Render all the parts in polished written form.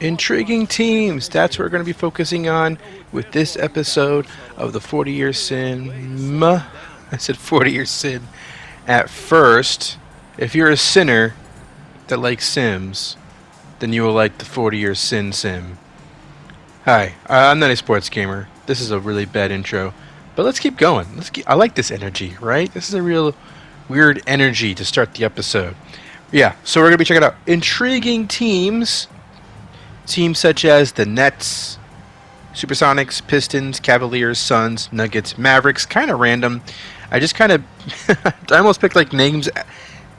Intriguing teams. That's what we're going to be focusing on with this episode of the 40-Year Sin. I said 40-Year Sin. At first, if you're a sinner that likes Sims, then you will like the 40-Year Sin Sim. Hi, I'm not a sports gamer. This is a really bad intro, but let's keep going. I like this energy, right? This is a real weird energy to start the episode. Yeah, so we're going to be checking out intriguing teams. Teams such as the Nets, Supersonics, Pistons, Cavaliers, Suns, Nuggets, Mavericks. Kind of random. I just kind of... I almost picked like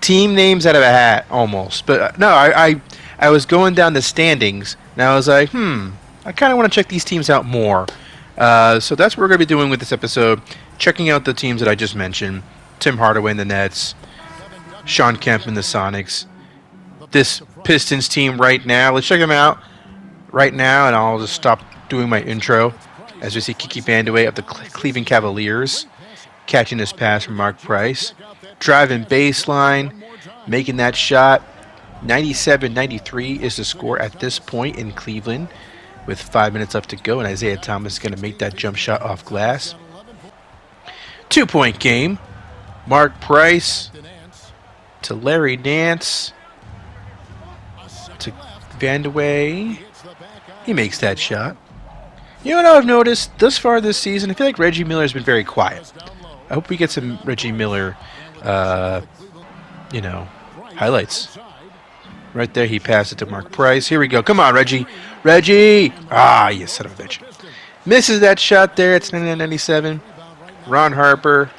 team names out of a hat, almost. But no, I was going down the standings, and I was like, I kind of want to check these teams out more. So that's what we're going to be doing with this episode. Checking out the teams that I just mentioned. Tim Hardaway in the Nets. Sean Kemp in the Sonics. This Pistons team right now. Let's check them out right now, and I'll just stop doing my intro. As we see Kiki Vandeweghe of the Cleveland Cavaliers catching this pass from Mark Price. Driving baseline. Making that shot. 97-93 is the score at this point in Cleveland, with 5 minutes left to go, and Isaiah Thomas is going to make that jump shot off glass. 2-point game. Mark Price to Larry Nance to Vandeweghe. He makes that shot. You know what I've noticed thus far this season? I feel like Reggie Miller's been very quiet. I hope we get some Reggie Miller, highlights. Right there, he passed it to Mark Price. Here we go. Come on, Reggie. Reggie! Ah, you son of a bitch. Misses that shot there. It's 99-97. Ron Harper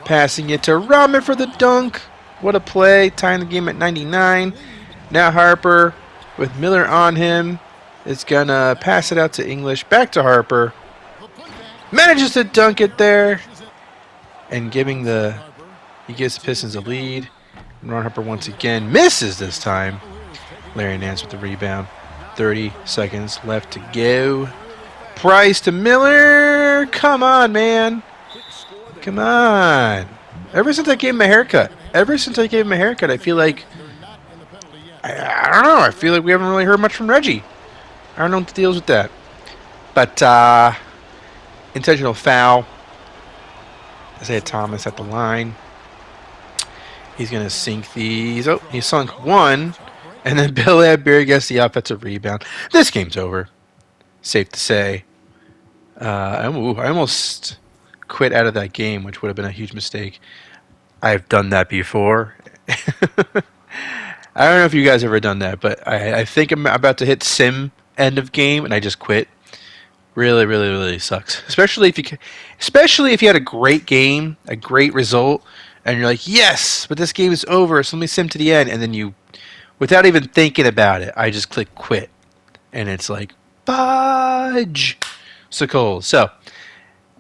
passing it to Rodman for the dunk. What a play. Tying the game at 99. Now Harper, with Miller on him, is going to pass it out to English. Back to Harper. Manages to dunk it there. And he gives the Pistons a lead. And Ron Harper once again misses this time. Larry Nance with the rebound. 30 seconds left to go. Price to Miller. Come on, man. Come on. Ever since I gave him a haircut, I feel like... I don't know. I feel like we haven't really heard much from Reggie. I don't know what the deal is with that. But, intentional foul. Isaiah Thomas at the line. He's going to sink these. Oh, he sunk one. And then Bill Laimbeer gets the offensive rebound. This game's over. Safe to say. I almost quit out of that game, which would have been a huge mistake. I've done that before. I don't know if you guys ever done that, but I think I'm about to hit sim end of game, and I just quit. Really, really, really sucks. Especially if you had a great game, a great result, and you're like, yes, but this game is over, so let me sim to the end, and then you, without even thinking about it, I just click quit, and it's like, fudge. So cool. So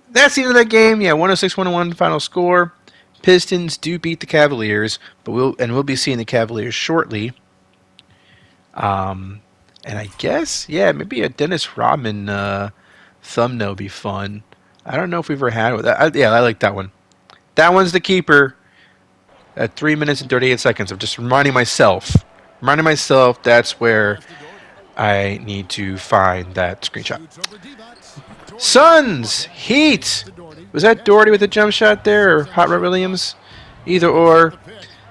that's the end of that game. Yeah, 106-101 final score. Pistons do beat the Cavaliers, but we'll be seeing the Cavaliers shortly. And I guess, yeah, maybe a Dennis Rodman thumbnail would be fun. I don't know if we've ever had it. I like that one. That one's the keeper. At 3 minutes and 38 seconds. I'm just reminding myself that's where I need to find that screenshot. Suns, Heat. Was that Doherty with a jump shot there, or Hot Rod Williams? Either or.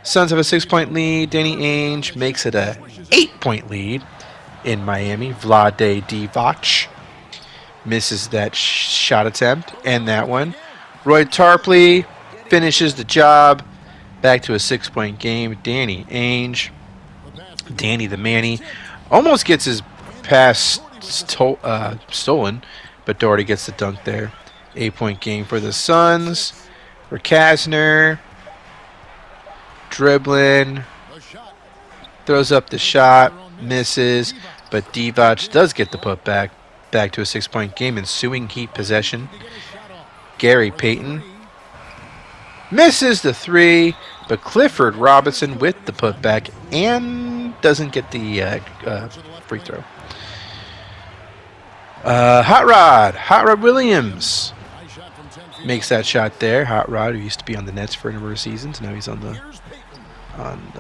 Suns have a 6-point lead. Danny Ainge makes it a 8-point lead in Miami. Vlade Divac misses that shot attempt and that one. Roy Tarpley finishes the job. Back to a 6-point game. Danny Ainge, Danny the Manny, almost gets his pass stolen, but Doherty gets the dunk there. 8-point game for the Suns. For Kasner. Dribbling. Throws up the shot. Misses. But Divac does get the putback. Back to a 6-point game. Ensuing Heat possession. Gary Payton. Misses the three. But Clifford Robinson with the putback. And doesn't get the free throw. Hot Rod Williams makes that shot there. Hot Rod, who used to be on the Nets for a number of seasons, now he's on the on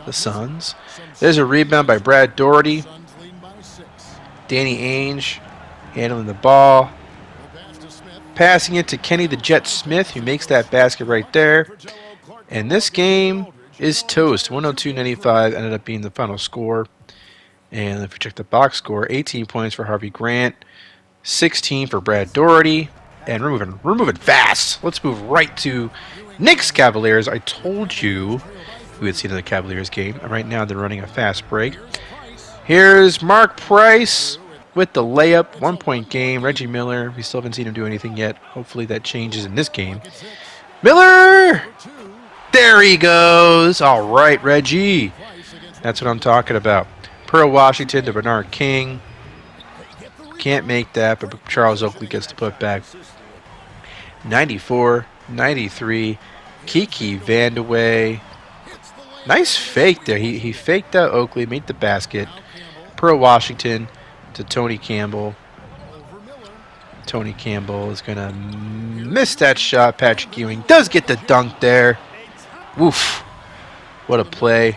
the Suns. There's a rebound by Brad Doherty. Danny Ainge handling the ball. Passing it to Kenny the Jet Smith, who makes that basket right there. And this game is toast. 102-95 ended up being the final score. And if we check the box score, 18 points for Harvey Grant, 16 for Brad Doherty. And we're moving fast. Let's move right to Knicks Cavaliers. I told you we would see another Cavaliers game. And right now they're running a fast break. Here's Mark Price with the layup. 1 point game. Reggie Miller. We still haven't seen him do anything yet. Hopefully that changes in this game. Miller! There he goes. All right, Reggie. That's what I'm talking about. Pearl Washington to Bernard King. Can't make that, but Charles Oakley gets to put back. 94-93. Kiki Vandeweghe. Nice fake there. He faked out Oakley, made the basket. Pearl Washington to Tony Campbell. Tony Campbell is going to miss that shot. Patrick Ewing does get the dunk there. Woof. What a play.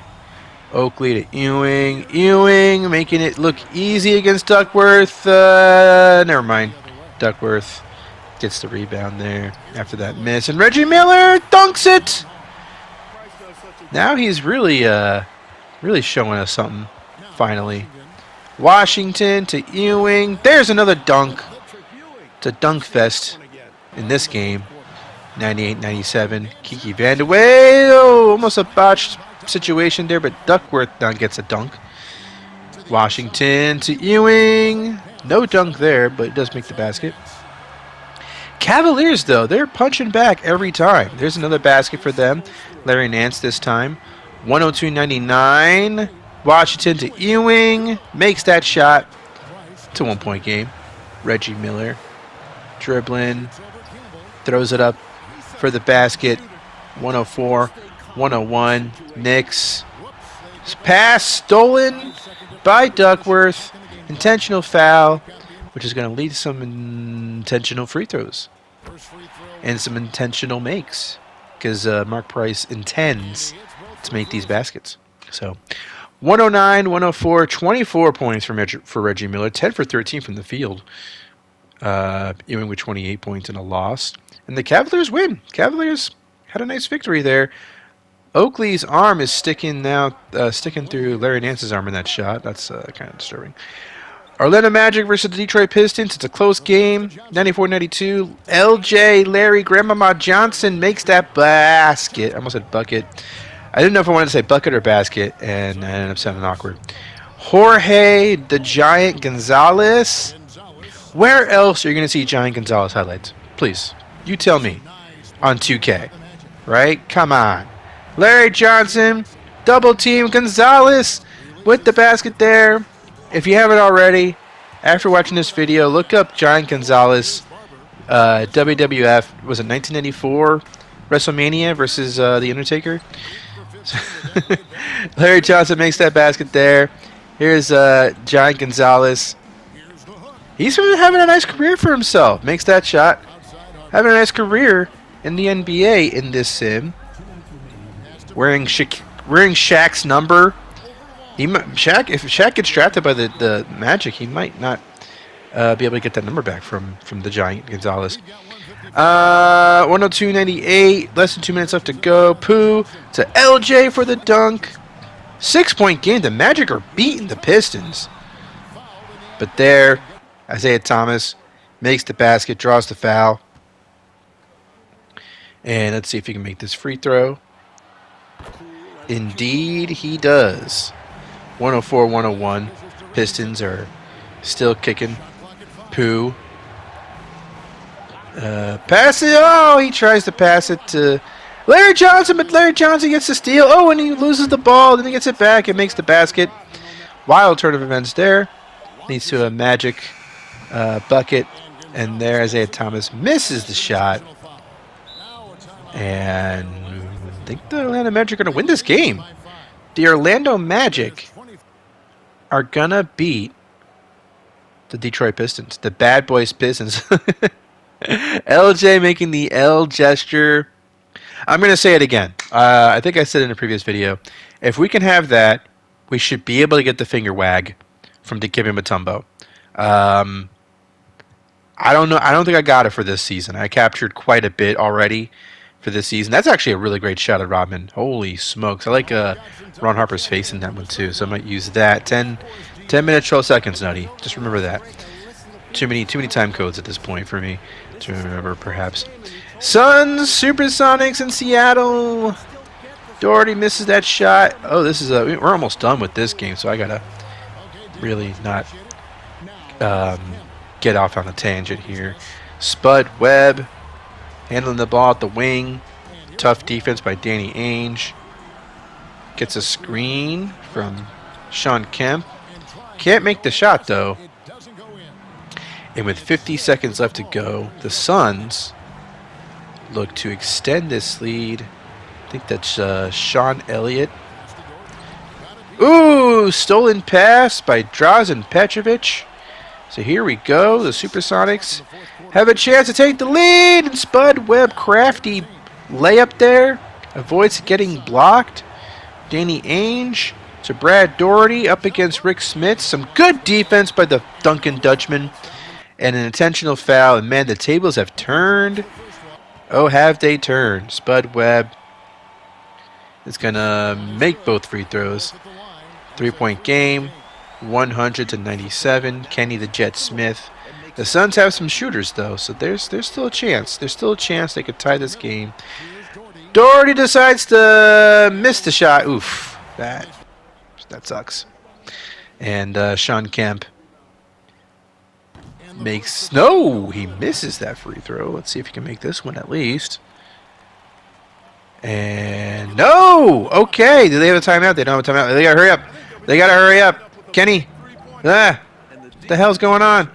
Oakley to Ewing. Ewing making it look easy against Duckworth. Never mind. Duckworth gets the rebound there after that miss. And Reggie Miller dunks it. Now he's really showing us something, finally. Washington to Ewing. There's another dunk. It's a dunk fest in this game. 98-97. Kiki Vandeweghe. Oh, almost a botched situation there, but Duckworth now gets a dunk. Washington to Ewing. No dunk there, but it does make the basket. Cavaliers, though, they're punching back every time. There's another basket for them. Larry Nance this time. 102-99. Washington to Ewing. Makes that shot. It's a 1 point game. Reggie Miller dribbling. Throws it up for the basket. 104-101. Knicks. Pass stolen by Duckworth. Intentional foul, which is going to lead to some intentional free throws and some intentional makes, because Mark Price intends to make these baskets. So 109-104, 24 points for Reggie Miller, 10 for 13 from the field. Ewing with 28 points and a loss. And the Cavaliers win. Cavaliers had a nice victory there. Oakley's arm is sticking through Larry Nance's arm in that shot. That's kind of disturbing. Orlando Magic versus the Detroit Pistons. It's a close game. 94-92. LJ Larry Grandmama Johnson makes that basket. I almost said bucket. I didn't know if I wanted to say bucket or basket, and I ended up sounding awkward. Jorge the Giant Gonzalez. Where else are you going to see Giant Gonzalez highlights? Please, you tell me. On 2K, right? Come on. Larry Johnson, double team Gonzalez with the basket there. If you haven't already, after watching this video, look up Giant Gonzalez, WWF, was it 1994 WrestleMania versus The Undertaker? Larry Johnson makes that basket there. Here's Giant Gonzalez. He's having a nice career for himself. Makes that shot. Having a nice career in the NBA in this sim. Wearing Shaq's number. If Shaq gets drafted by the Magic, he might not be able to get that number back from the Giant Gonzalez. 102-98. Less than 2 minutes left to go. Pooh to LJ for the dunk. 6 point game. The Magic are beating the Pistons. But there, Isaiah Thomas makes the basket, draws the foul. And let's see if he can make this free throw. Indeed, he does. 104-101. Pistons are still kicking. Pooh. Pass it. Oh, he tries to pass it to Larry Johnson, but Larry Johnson gets the steal. Oh, and he loses the ball. Then he gets it back and makes the basket. Wild turn of events there. Leads to a Magic bucket. And there, Isaiah Thomas misses the shot. And I think the Orlando Magic are going to win this game. The Orlando Magic are going to beat the Detroit Pistons. The Bad Boys Pistons. LJ making the L gesture. I'm going to say it again. I think I said in a previous video. If we can have that, we should be able to get the finger wag from Dikembe Mutombo. I don't know. I don't think I got it for this season. I captured quite a bit already for this season. That's actually a really great shot at Rodman. Holy smokes. I like Ron Harper's face in that one too, so I might use that. 10 minutes, 12 seconds, Nutty. Just remember that. Too many time codes at this point for me to remember, perhaps. Suns, Supersonics in Seattle. Doherty misses that shot. Oh, this is we're almost done with this game, so I gotta really not get off on a tangent here. Spud Webb handling the ball at the wing. Tough defense by Danny Ainge. Gets a screen from Sean Kemp. Can't make the shot though. And with 50 seconds left to go, the Suns look to extend this lead. I think that's Sean Elliott. Ooh, stolen pass by Drazen Petrovic. So here we go. The Supersonics have a chance to take the lead. And Spud Webb, crafty layup there. Avoids getting blocked. Danny Ainge to Brad Doherty up against Rick Smith. Some good defense by the Duncan Dutchman. And an intentional foul. And man, the tables have turned. Oh, have they turned? Spud Webb is going to make both free throws. 3-point game. 100-97. Kenny the Jet Smith. The Suns have some shooters though, so there's still a chance. There's still a chance they could tie this game. Doherty decides to miss the shot. Oof, that sucks. And Sean Kemp makes he misses that free throw. Let's see if he can make this one at least. And no, okay. Do they have a timeout? They don't have a timeout. They gotta hurry up. They gotta hurry up. Kenny, what the hell's going on?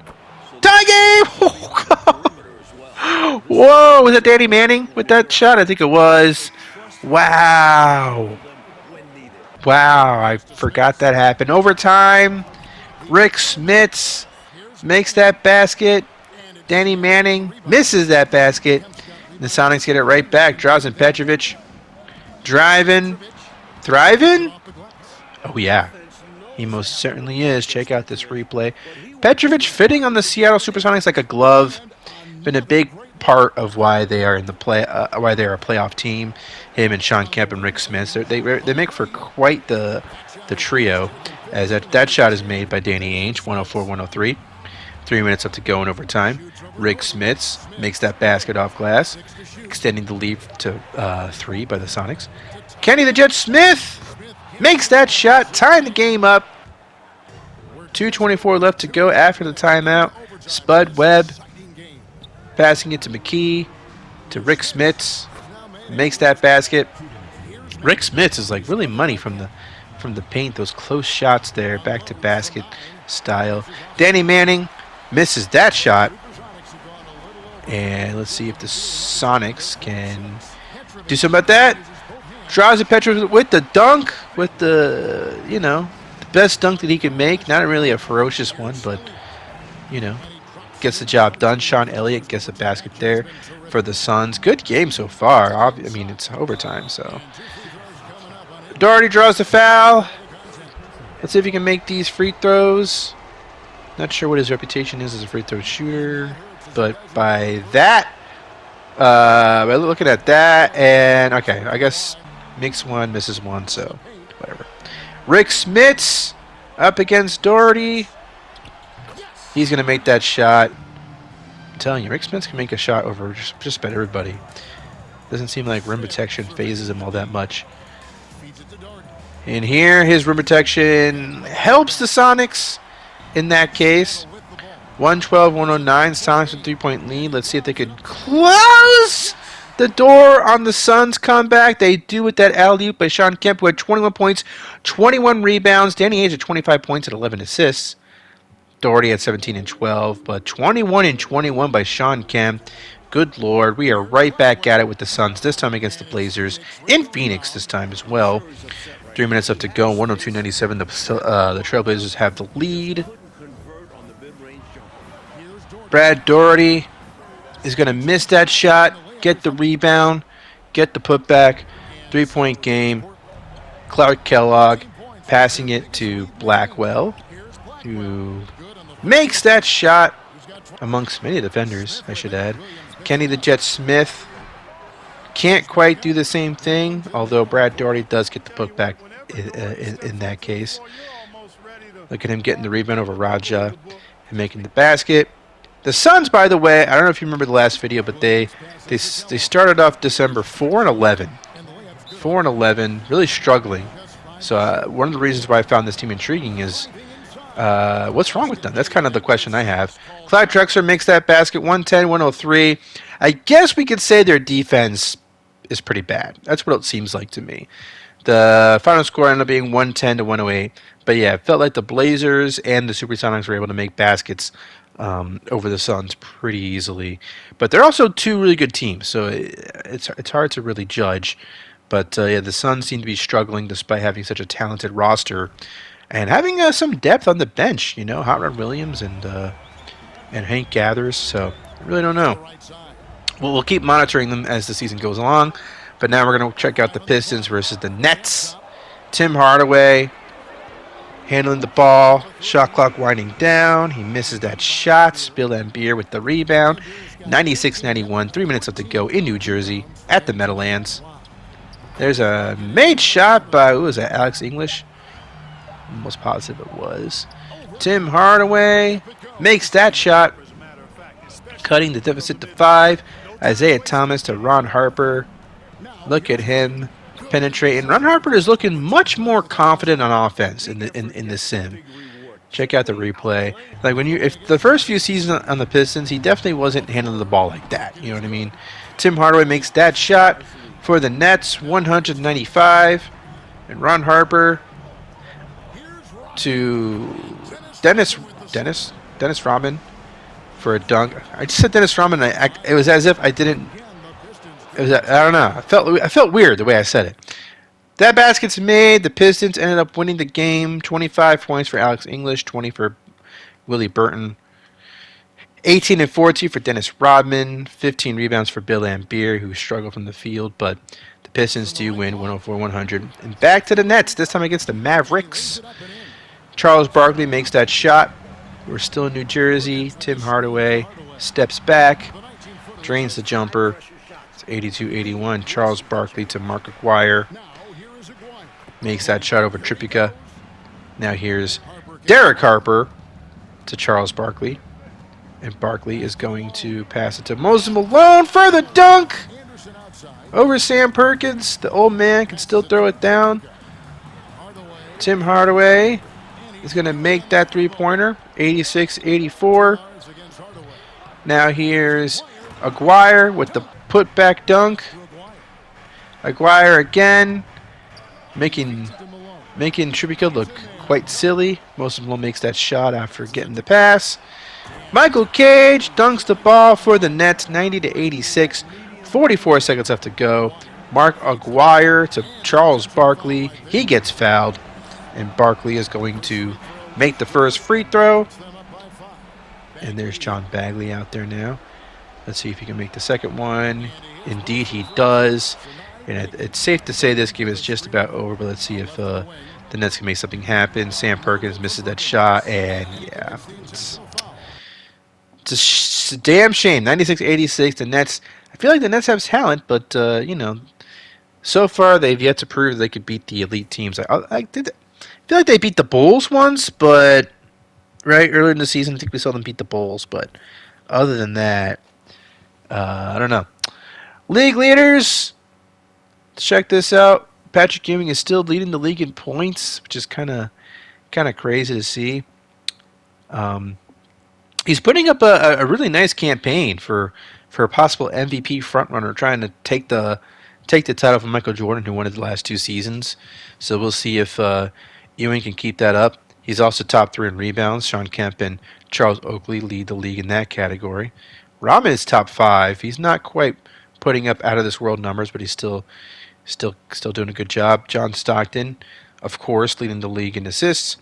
Tie game! Whoa, was that Danny Manning with that shot? I think it was. Wow. Wow, I forgot that happened. Overtime, Rick Smits makes that basket. Danny Manning misses that basket. The Sonics get it right back. Drazen Petrovic driving. Thriving? Oh, yeah. He most certainly is. Check out this replay. Petrovic fitting on the Seattle Supersonics like a glove. Been a big part of why they are in the why they are a playoff team. Him and Sean Kemp and Rick Smith. They make for quite the trio. As that shot is made by Danny Ainge, 104-103. 3 minutes left to go in overtime. Rick Smith makes that basket off glass, extending the lead to 3 by the Sonics. Kenny the Jet Smith makes that shot, tying the game up. 2:24 left to go after the timeout. Spud Webb passing it to McKee, to Rick Smits, makes that basket. Rick Smits is like really money from the paint. Those close shots there, back to basket style. Danny Manning misses that shot. And let's see if the Sonics can do something about that. Drazen Petrovic with the dunk, with the best dunk that he can make. Not really a ferocious one, but gets the job done. Sean Elliott gets a basket there for the Suns. Good game so far. I mean, it's overtime, so. Doherty draws the foul. Let's see if he can make these free throws. Not sure what his reputation is as a free throw shooter, but by looking at that, and okay, I guess makes one, misses one, so whatever. Rick Smits up against Doherty. He's going to make that shot. I'm telling you, Rick Smits can make a shot over just about everybody. Doesn't seem like rim protection phases him all that much. And here, his rim protection helps the Sonics in that case. 112-109, Sonics with 3-point lead. Let's see if they could close the door on the Suns' comeback. They do with that alley-oop by Sean Kemp, who had 21 points, 21 rebounds. Danny Ainge had 25 points and 11 assists. Doherty had 17 and 12, but 21 and 21 by Sean Kemp. Good Lord, we are right back at it with the Suns, this time against the Blazers, in Phoenix this time as well. 3 minutes left to go, 102-97. The Trailblazers have the lead. Brad Doherty is going to miss that shot, get the rebound, get the putback, 3-point game. Clark Kellogg passing it to Blackwell, who makes that shot amongst many defenders, I should add. Kenny the Jet Smith can't quite do the same thing, although Brad Daugherty does get the putback in that case. Look at him getting the rebound over Raja and making the basket. The Suns, by the way, I don't know if you remember the last video, but they started off December 4-11. 4-11, really struggling. So one of the reasons why I found this team intriguing is what's wrong with them? That's kind of the question I have. Clyde Drexler makes that basket, 110-103. I guess we could say their defense is pretty bad. That's what it seems like to me. The final score ended up being 110-108. But yeah, it felt like the Blazers and the Supersonics were able to make baskets over the Suns pretty easily. But they're also two really good teams, so it's hard to really judge. But yeah, the Suns seem to be struggling despite having such a talented roster and having some depth on the bench. You know, Hot Rod Williams and Hank Gathers. So I really don't know. Well, we'll keep monitoring them as the season goes along. But now we're going to check out the Pistons versus the Nets. Tim Hardaway handling the ball. Shot clock winding down. He misses that shot. Bill Laimbeer with the rebound. 96-91. 3 minutes left to go in New Jersey at the Meadowlands. There's a made shot by, who was that, Alex English? Almost positive it was. Tim Hardaway makes that shot, cutting the deficit to 5. Isaiah Thomas to Ron Harper. Look at him penetrating. Ron Harper is looking much more confident on offense in the sim. Check out the replay. Like if the first few seasons on the Pistons, he definitely wasn't handling the ball like that. You know what I mean? Tim Hardaway makes that shot for the Nets, 195, and Ron Harper to Dennis Rodman for a dunk. I just said Dennis Rodman. It was as if I didn't. I don't know. I felt weird the way I said it. That basket's made. The Pistons ended up winning the game. 25 points for Alex English, 20 for Willie Burton, 18 and 14 for Dennis Rodman, 15 rebounds for Bill Laimbeer, who struggled from the field, but the Pistons do win 104-100. And back to the Nets, this time against the Mavericks. Charles Barkley makes that shot. We're still in New Jersey. Tim Hardaway steps back, drains the jumper. It's 82-81. Charles Barkley to Mark Aguirre. Makes that shot over Tripica. Now here's Derek Harper to Charles Barkley. And Barkley is going to pass it to Moses Malone for the dunk over Sam Perkins. The old man can still throw it down. Tim Hardaway is going to make that three-pointer, 86-84. Now here's Aguirre with the putback dunk. Aguirre again, making Tripica look quite silly. Moses Malone makes that shot after getting the pass. Michael Cage dunks the ball for the Nets, 90-86. 44 seconds left to go. Mark Aguirre to Charles Barkley. He gets fouled, and Barkley is going to make the first free throw. And there's John Bagley out there now. Let's see if he can make the second one. Indeed, he does. And it's safe to say this game is just about over, but let's see if the Nets can make something happen. Sam Perkins misses that shot, and yeah, it's a damn shame. 96-86. The Nets. I feel like the Nets have talent, but so far they've yet to prove they could beat the elite teams. I feel like they beat the Bulls once, but earlier in the season I think we saw them beat the Bulls. But other than that, I don't know. League leaders. Let's check this out. Patrick Ewing is still leading the league in points, which is kind of crazy to see. He's putting up a really nice campaign for a possible MVP frontrunner, trying to take the title from Michael Jordan, who won it the last 2 seasons. So we'll see if Ewing can keep that up. He's also top 3 in rebounds. Sean Kemp and Charles Oakley lead the league in that category. Rodman is top 5. He's not quite putting up out of this world numbers, but he's still doing a good job. John Stockton, of course, leading the league in assists.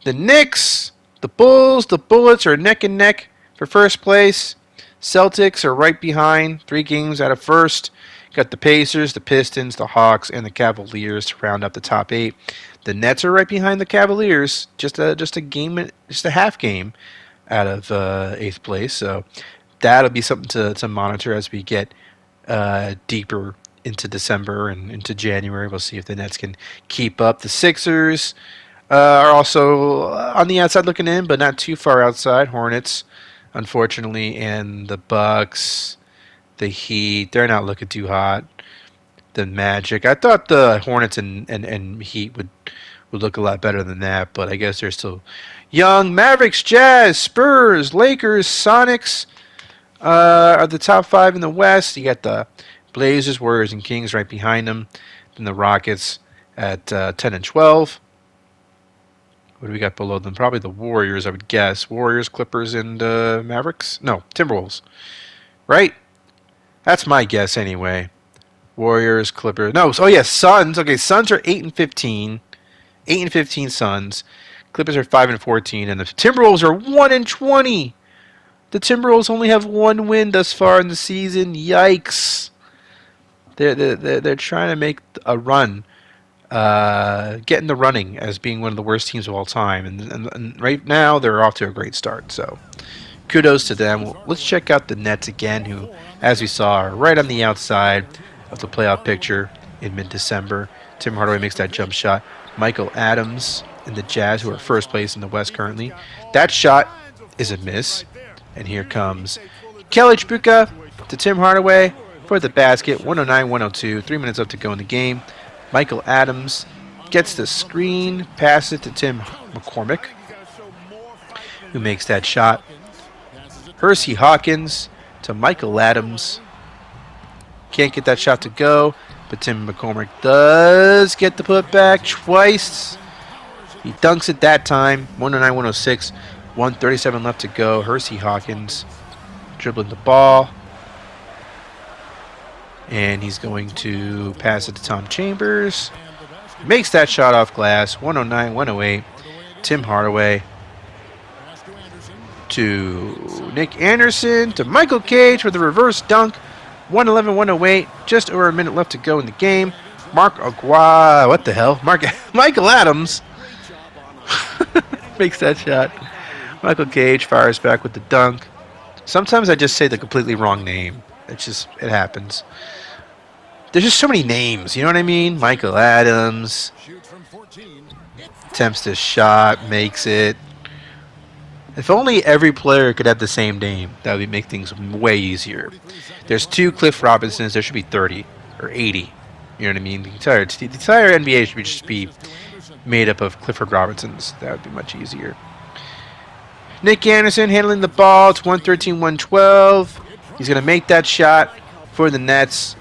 The Knicks, the Bulls, the Bullets are neck and neck for first place. Celtics are right behind, 3 games out of first. Got the Pacers, the Pistons, the Hawks, and the Cavaliers to round up the top 8. The Nets are right behind the Cavaliers, just a game, just a half game out of 8th place. So that'll be something to monitor as we get deeper into December and into January. We'll see if the Nets can keep up. The Sixers are also on the outside looking in, but not too far outside. Hornets, unfortunately, and the Bucks, the Heat, they're not looking too hot. The Magic, I thought the Hornets and Heat would look a lot better than that, but I guess they're still young. Mavericks, Jazz, Spurs, Lakers, Sonics are the top 5 in the West. You got the Blazers, Warriors, and Kings right behind them. Then the Rockets at 10 and 12. What do we got below them? Probably the Warriors, I would guess. Warriors, Clippers, and Mavericks? No, Timberwolves. Right? That's my guess anyway. Warriors, Clippers. No, oh yeah, Suns. Okay, Suns are 8 and 15. 8 and 15 Suns. Clippers are 5 and 14. And the Timberwolves are 1 and 20. The Timberwolves only have 1 win thus far in the season. Yikes. They're trying to make a run. Get in the running as being one of the worst teams of all time. And right now, they're off to a great start. So kudos to them. Well, let's check out the Nets again, who, as we saw, are right on the outside of the playoff picture in mid-December. Tim Hardaway makes that jump shot. Michael Adams and the Jazz, who are first place in the West currently. That shot is a miss. And here comes Kelly Tripucka to Tim Hardaway for the basket. 109-102. 3 minutes up to go in the game. Michael Adams gets the screen, passes it to Tim McCormick, who makes that shot. Hersey Hawkins to Michael Adams. Can't get that shot to go, but Tim McCormick does get the putback twice. He dunks it that time. 109-106. 1:37 left to go. Hersey Hawkins dribbling the ball. And he's going to pass it to Tom Chambers. Makes that shot off glass. 109-108. Tim Hardaway to Nick Anderson to Michael Cage for the reverse dunk. 111-108. Just over a minute left to go in the game. What the hell? Michael Adams makes that shot. Michael Cage fires back with the dunk. Sometimes I just say the completely wrong name. It happens. There's just so many names, you know what I mean? Michael Adams attempts this shot, makes it. If only every player could have the same name, that would make things way easier. There's 2 Cliff Robinsons, there should be 30 or 80. You know what I mean? The entire NBA should just be made up of Clifford Robinsons. That would be much easier. Nick Anderson handling the ball. It's 113-112. He's going to make that shot for the Nets.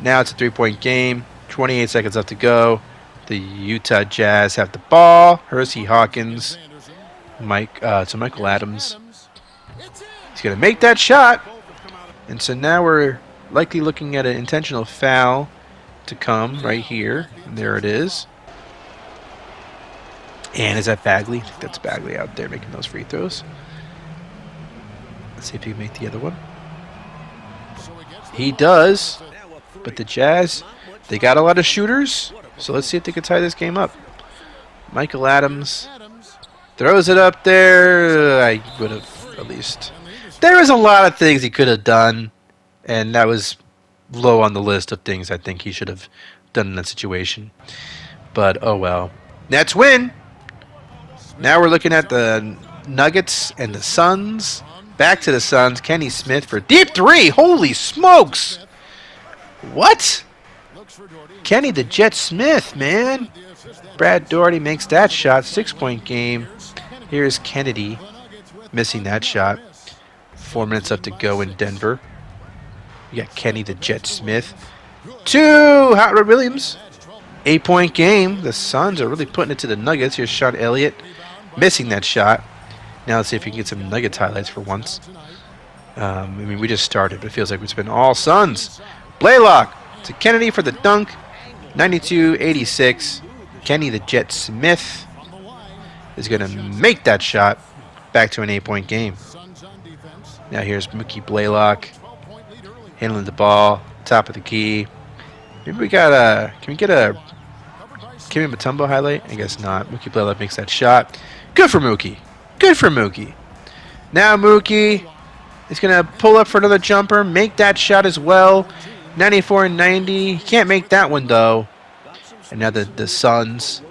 Now it's a 3-point game. 28 seconds left to go. The Utah Jazz have the ball. Hersey Hawkins to Michael Adams. He's going to make that shot. And so now we're likely looking at an intentional foul to come right here. And there it is. And is that Bagley? I think that's Bagley out there making those free throws. Let's see if he can make the other one. He does. But the Jazz, they got a lot of shooters. So let's see if they can tie this game up. Michael Adams throws it up there. I would have at least. There was a lot of things he could have done. And that was low on the list of things I think he should have done in that situation. But oh well. Nets win. Now we're looking at the Nuggets and the Suns. Back to the Suns. Kenny Smith for deep 3. Holy smokes. What? Kenny the Jet Smith, man. Brad Daugherty makes that shot. 6-point game. Here's Kennedy missing that shot. 4 minutes left to go in Denver. You got Kenny the Jet Smith. 2. Hot Rod Williams. 8-point game. The Suns are really putting it to the Nuggets. Here's Sean Elliott missing that shot. Now let's see if we can get some Nuggets highlights for once. We just started, but it feels like it's been all Suns. Blaylock to Kennedy for the dunk. 92-86. Kenny the Jet Smith is going to make that shot. Back to an 8-point game. Now here's Mookie Blaylock handling the ball. top of the key. Maybe we got a. Can we get a Kimi Mutombo highlight? I guess not. Mookie Blaylock makes that shot. Good for Mookie. Good for Mookie. Now Mookie is going to pull up for another jumper. Make that shot as well. 94 and 90. He can't make that one though. And now the Suns,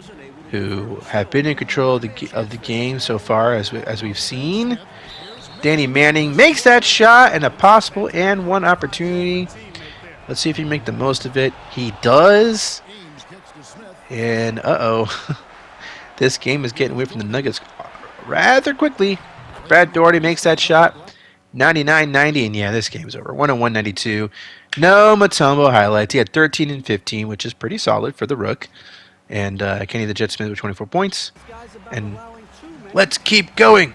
who have been in control of the game so far, as we've seen. Danny Manning makes that shot and a possible and one opportunity. Let's see if he can make the most of it. He does. And this game is getting away from the Nuggets rather quickly. Brad Daugherty makes that shot. 99-90, and yeah, this game's over. 101-92. No Mutombo highlights. He had 13 and 15, which is pretty solid for the Rook. And Kenny the Jet Smith with 24 points. And let's keep going.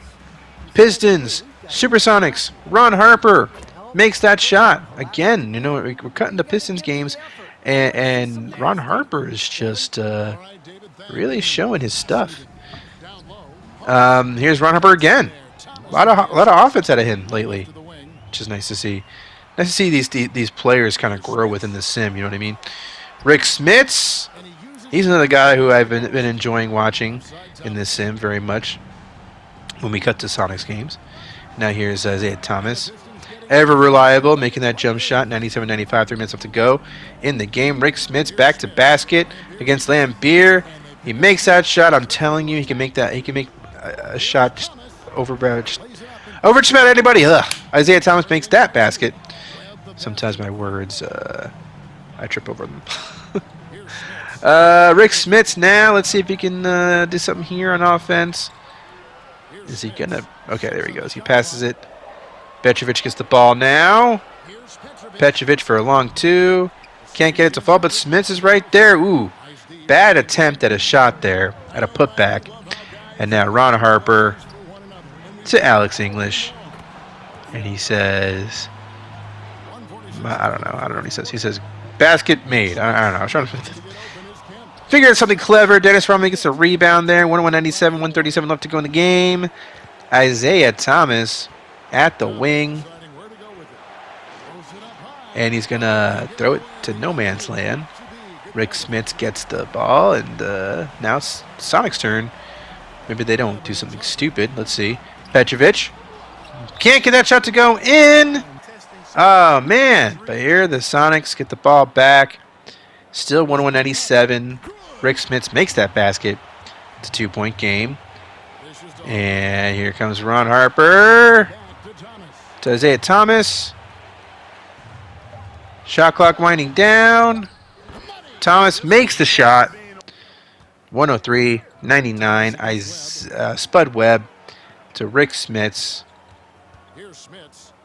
Pistons, Supersonics, Ron Harper makes that shot. Again, you know, we're cutting the Pistons games. And Ron Harper is just really showing his stuff. Here's Ron Harper again. A lot of offense out of him lately, which is nice to see. Nice to see these players kind of grow within the sim. You know what I mean? Rick Smits, he's another guy who I've been enjoying watching in this sim very much. When we cut to Sonics games. Now here's Isaiah Thomas. Ever reliable, making that jump shot. 97-95, 3 minutes left to go in the game. Rick Smits back to basket against Lambeer. He makes that shot. I'm telling you, he can make that. He can make a shot just over just about anybody. Ugh. Isaiah Thomas makes that basket. Sometimes my words, I trip over them. Rick Smits now. Let's see if he can do something here on offense. Is he gonna? Okay, there he goes. He passes it. Petrovic gets the ball now. Petrovic for a long two. Can't get it to fall, but Smits is right there. Ooh, bad attempt at a shot there, at a putback. And now Ron Harper to Alex English. And he says, I don't know what he says. He says, basket made. I don't know. I was trying to figure out something clever. Dennis Rodman gets a rebound there. 101-97, 137 left to go in the game. Isaiah Thomas at the wing. And he's going to throw it to no man's land. Rick Smits gets the ball. And now it's Sonic's turn. Maybe they don't do something stupid. Let's see. Petrovic. Can't get that shot to go in. Oh, man. But here the Sonics get the ball back. Still 101-97. Rick Smits makes that basket. It's a 2-point game. And here comes Ron Harper to Isaiah Thomas. Shot clock winding down. Thomas makes the shot. 103-99. Spud Webb to Rick Smits.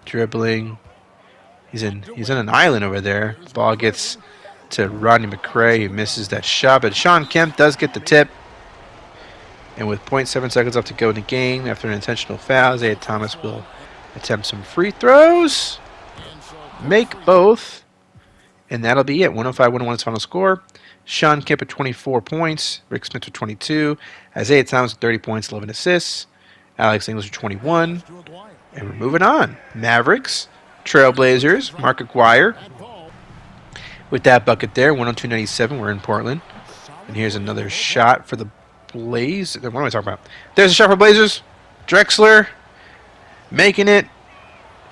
Dribbling. He's in an island over there. Ball gets to Rodney McCray, who misses that shot. But Sean Kemp does get the tip. And with 0.7 seconds left to go in the game, after an intentional foul, Isaiah Thomas will attempt some free throws. Make both. And that'll be it. 105-101 is final score. Sean Kemp with 24 points. Rick Smits with 22. Isaiah Thomas with 30 points, 11 assists. Alex English with 21. And we're moving on. Mavericks, Trailblazers, Mark Aguirre. With that bucket there, 102-97, we're in Portland. And here's another shot for the Blazers. What am I talking about? There's a shot for Blazers. Drexler making it.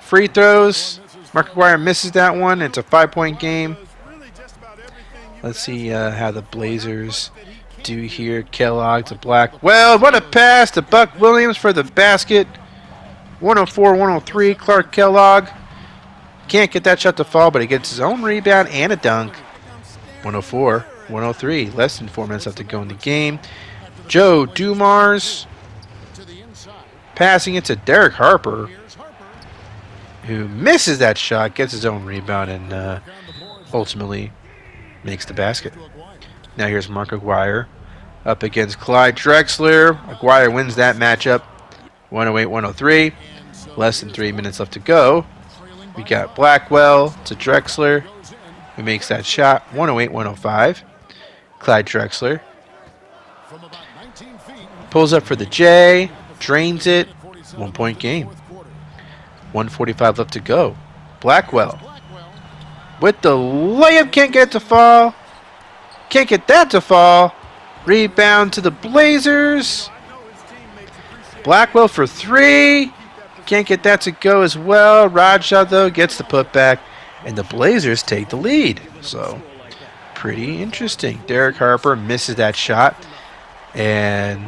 Free throws. Mark Aguirre misses that one. It's a 5-point game. Let's see how the Blazers do here. Kellogg to Blackwell. What a pass to Buck Williams for the basket. 104-103. Clark Kellogg. Can't get that shot to fall, but he gets his own rebound and a dunk. 104-103. Less than 4 minutes left to go in the game. Joe Dumars passing it to Derek Harper, who misses that shot, gets his own rebound, and ultimately makes the basket. Now here's Mark Aguirre up against Clyde Drexler. Aguirre wins that matchup. 108-103. Less than 3 minutes left to go. We got Blackwell to Drexler, who makes that shot. 108-105. Clyde Drexler pulls up for the J, drains it. 1-point game. 1:45 left to go. Blackwell with the layup. Can't get it to fall. Can't get that to fall. Rebound to the Blazers. Blackwell for 3. Can't get that to go as well. Raja, though, gets the putback. And the Blazers take the lead. So, pretty interesting. Derek Harper misses that shot. And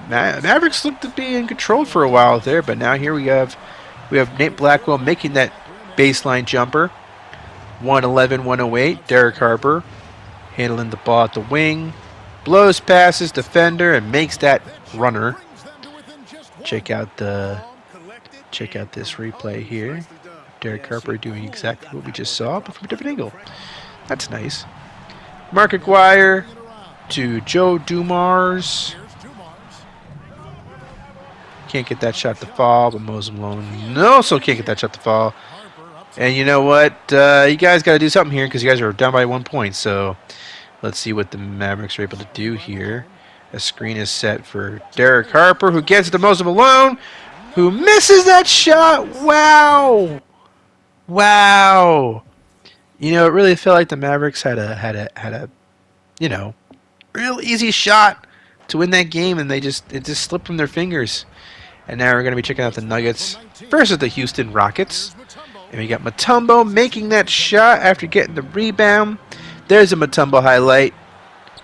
Mavericks looked to be in control for a while there. But now here we have Nate Blackwell making that baseline jumper. 111-108. Derek Harper handling the ball at the wing. Blows past his defender and makes that runner. Check out this replay here. Derek Harper doing exactly what we just saw, but from a different angle. That's nice. Mark Aguirre to Joe Dumars. Can't get that shot to fall, but Moses Malone also can't get that shot to fall. And you know what? You guys got to do something here because you guys are down by 1 point. So let's see what the Mavericks are able to do here. A screen is set for Derek Harper, who gets it to Moses Malone, who misses that shot. Wow. Wow. You know, it really felt like the Mavericks had a real easy shot to win that game, and it just slipped from their fingers. And now we're going to be checking out the Nuggets versus the Houston Rockets. And we got Mutombo making that shot after getting the rebound. There's a Mutombo highlight.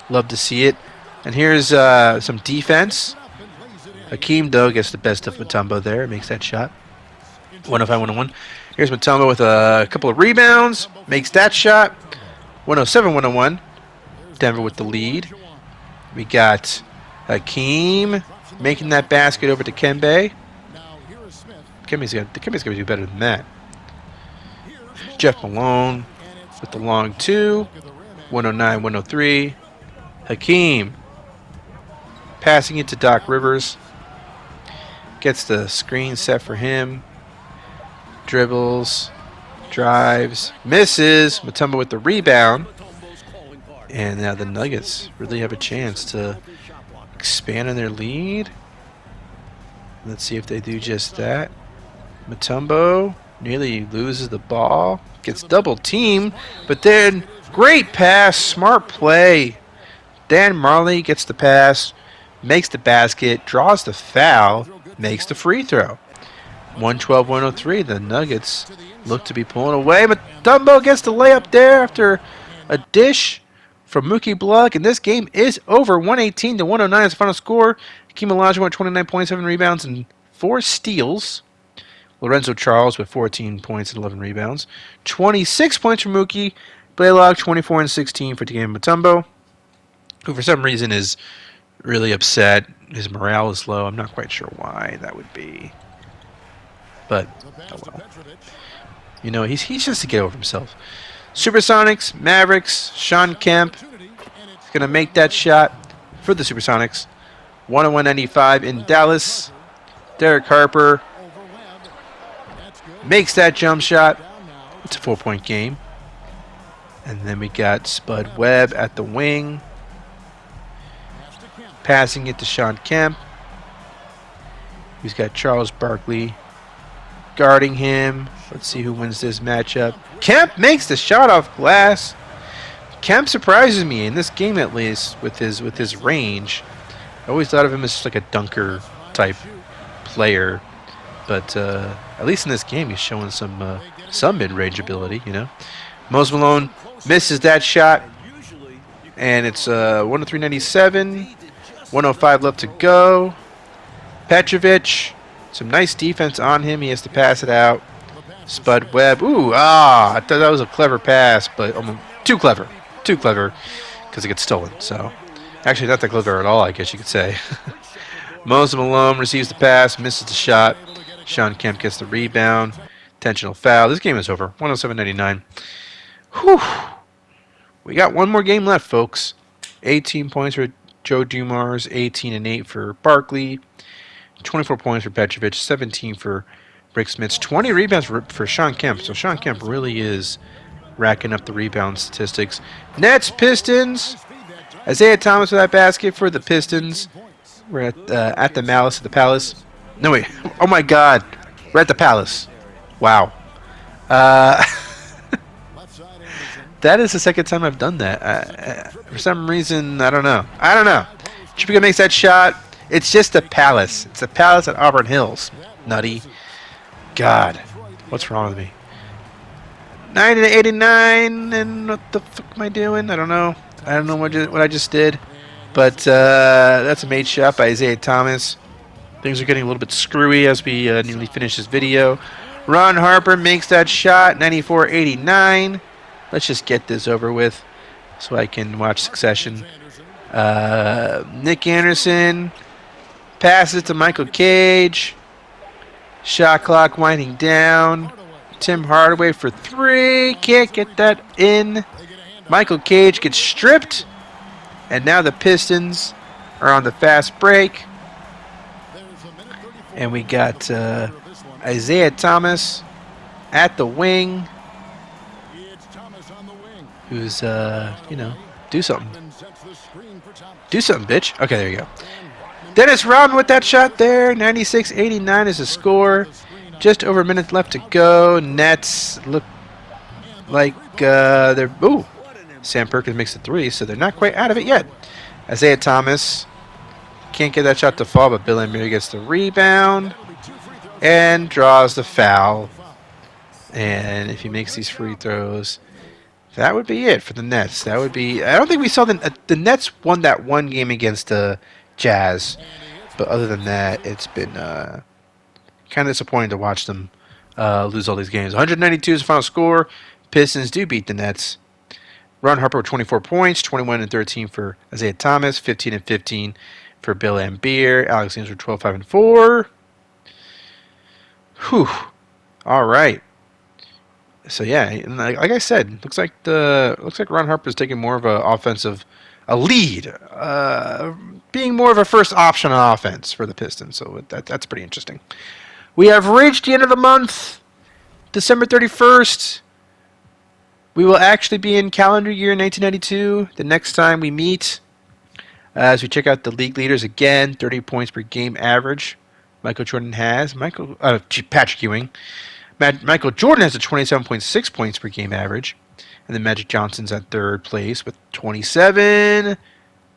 Love to see it. And here's some defense. Hakeem, though, gets the best of Mutombo there. Makes that shot. 105-101. Here's Mutombo with a couple of rebounds. Makes that shot. 107-101. Denver with the lead. We got Hakeem making that basket over to Kembe. Kembe's going to do better than that. Jeff Malone with the long 2. 109-103. Hakeem passing it to Doc Rivers. Gets the screen set for him. Dribbles. Drives. Misses. Mutombo with the rebound. And now the Nuggets really have a chance to expand on their lead. Let's see if they do just that. Mutombo nearly loses the ball. Gets double teamed. But then great pass. Smart play. Dan Marley gets the pass. Makes the basket. Draws the foul. Makes the free throw. 112-103. The Nuggets look to be pulling away. Mutombo gets the layup there after a dish from Mookie Bluck. And this game is over. 118-109 is the final score. Hakeem Olajuwon went 29 points, 7 rebounds, and 4 steals. Lorenzo Charles with 14 points and 11 rebounds. 26 points for Mookie. Blaylock 24 and 16 for Dikembe Mutombo, who for some reason is really upset. His morale is low. I'm not quite sure why that would be. But, oh well. You know, he's just to get over himself. Supersonics, Mavericks, Sean Kemp is going to make that shot for the Supersonics. 101-95 in Dallas. Derek Harper makes that jump shot. It's a 4-point game. And then we got Spud Webb at the wing. Passing it to Sean Kemp. He's got Charles Barkley guarding him. Let's see who wins this matchup. Kemp makes the shot off glass. Kemp surprises me in this game, at least, with his range. I always thought of him as just like a dunker type player, but at least in this game he's showing some mid-range ability. You know, Moses Malone misses that shot, and it's 103-97. 105 left to go. Petrovic, some nice defense on him. He has to pass it out. Spud Webb. I thought that was a clever pass, but too clever. Too clever because it gets stolen. So, actually not that clever at all, I guess you could say. Moses Malone receives the pass, misses the shot. Sean Kemp gets the rebound. Intentional foul. This game is over. 107-99. Whew. We got one more game left, folks. 18 points for Joe Dumars, 18 and 8 for Barkley, 24 points for Petrovic, 17 for Rick Smits, 20 rebounds for Sean Kemp. So Sean Kemp really is racking up the rebound statistics. Nets, Pistons. Isaiah Thomas with that basket for the Pistons. We're at the Malice at the Palace. No, wait. Oh, my God. We're at the Palace. Wow. That is the second time I've done that. For some reason, I don't know. I don't know. Chipica makes that shot. It's just a palace. It's a palace at Auburn Hills. Nutty. God. What's wrong with me? 90 to 89, and what the fuck am I doing? I don't know. I don't know what I just did. But that's a made shot by Isaiah Thomas. Things are getting a little bit screwy as we nearly finish this video. Ron Harper makes that shot, 94-89. Let's just get this over with so I can watch Succession. Nick Anderson passes it to Michael Cage. Shot clock winding down. Tim Hardaway for three. Can't get that in. Michael Cage gets stripped. And now the Pistons are on the fast break. And we got Isaiah Thomas at the wing. Who's, do something. Do something, bitch. Okay, there you go. Dennis Rodman with that shot there. 96-89 is the score. Just over a minute left to go. Nets look like they're... Ooh. Sam Perkins makes the three, so they're not quite out of it yet. Isaiah Thomas can't get that shot to fall, but Bill Laimbeer gets the rebound and draws the foul. And if he makes these free throws, that would be it for the Nets. That would be... I don't think we saw the Nets won that one game against the Jazz, but other than that, it's been kind of disappointing to watch them lose all these games. 192 is the final score. Pistons do beat the Nets. Ron Harper with 24 points, 21 and 13 for Isaiah Thomas, 15 and 15 for Bill Laimbeer. Alex James with 12, 5 and 4. Whew. All right. So yeah, like I said, looks like Ron Harper's taking more of a lead, being more of a first option on offense for the Pistons. So that's pretty interesting. We have reached the end of the month, December 31st. We will actually be in calendar year 1992 the next time we meet. As we check out the league leaders again, 30 points per game average. Michael Jordan has Patrick Ewing. Michael Jordan has a 27.6 points per game average, and then Magic Johnson's at third place with 27.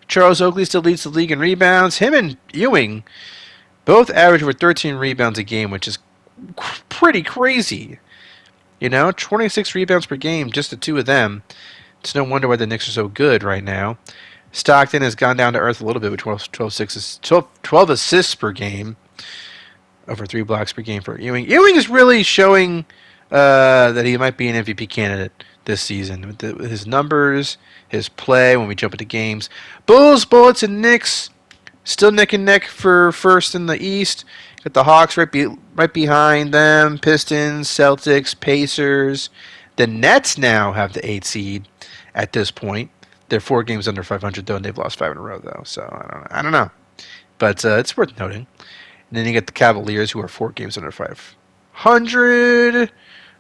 Charles Oakley still leads the league in rebounds. Him and Ewing both average over 13 rebounds a game, which is pretty crazy. 26 rebounds per game, just the two of them. It's no wonder why the Knicks are so good right now. Stockton has gone down to earth a little bit with 12 assists per game. Over 3 blocks per game for Ewing. Ewing is really showing that he might be an MVP candidate this season. With his numbers, his play when we jump into games. Bulls, Bullets, and Knicks still neck and neck for first in the East. Got the Hawks right behind them. Pistons, Celtics, Pacers. The Nets now have the 8 seed at this point. They're 4 games under 500 though, and they've lost 5 in a row though. So I don't know, but it's worth noting. And then you get the Cavaliers, who are 4 games under 500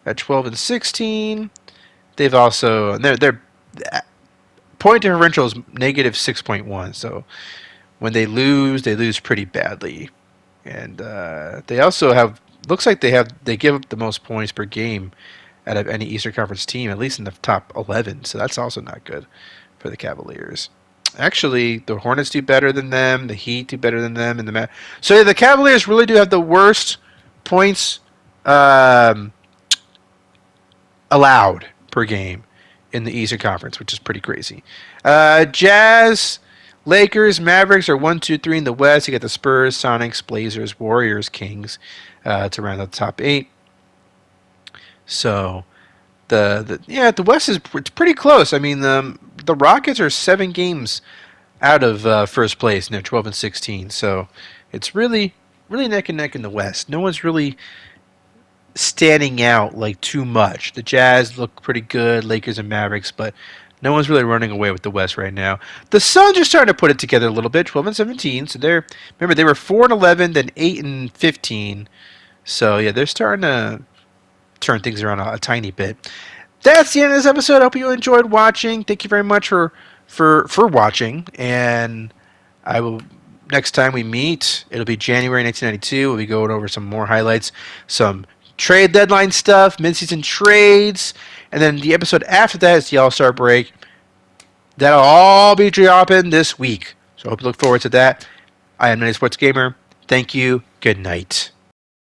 at 12 and 16. They've also their point differential is negative 6.1. So when they lose pretty badly. And they also have looks like they give up the most points per game out of any Eastern Conference team, at least in the top 11. So that's also not good for the Cavaliers. Actually, the Hornets do better than them. The Heat do better than them. So the Cavaliers really do have the worst points allowed per game in the Eastern Conference, which is pretty crazy. Jazz, Lakers, Mavericks are 1, 2, 3 in the West. You got the Spurs, Sonics, Blazers, Warriors, Kings to round out the top 8. So the West it's pretty close. I mean, the Rockets are 7 games out of first place, and they're 12 and 16. So it's really neck and neck in the West. No one's really standing out like too much. The Jazz look pretty good, Lakers and Mavericks, but no one's really running away with the West right now. The Suns are starting to put it together a little bit, 12 and 17. So they were 4 and 11, then 8 and 15. So yeah, they're starting to turn things around a tiny bit. That's the end of this episode. I hope you enjoyed watching. Thank you very much for watching. And I will next time we meet, it'll be January 1992. We'll be going over some more highlights, some trade deadline stuff, midseason trades, and then the episode after that is the All-Star break. That'll all be dropping this week. So I hope you look forward to that. I am Night Sports Gamer. Thank you. Good night.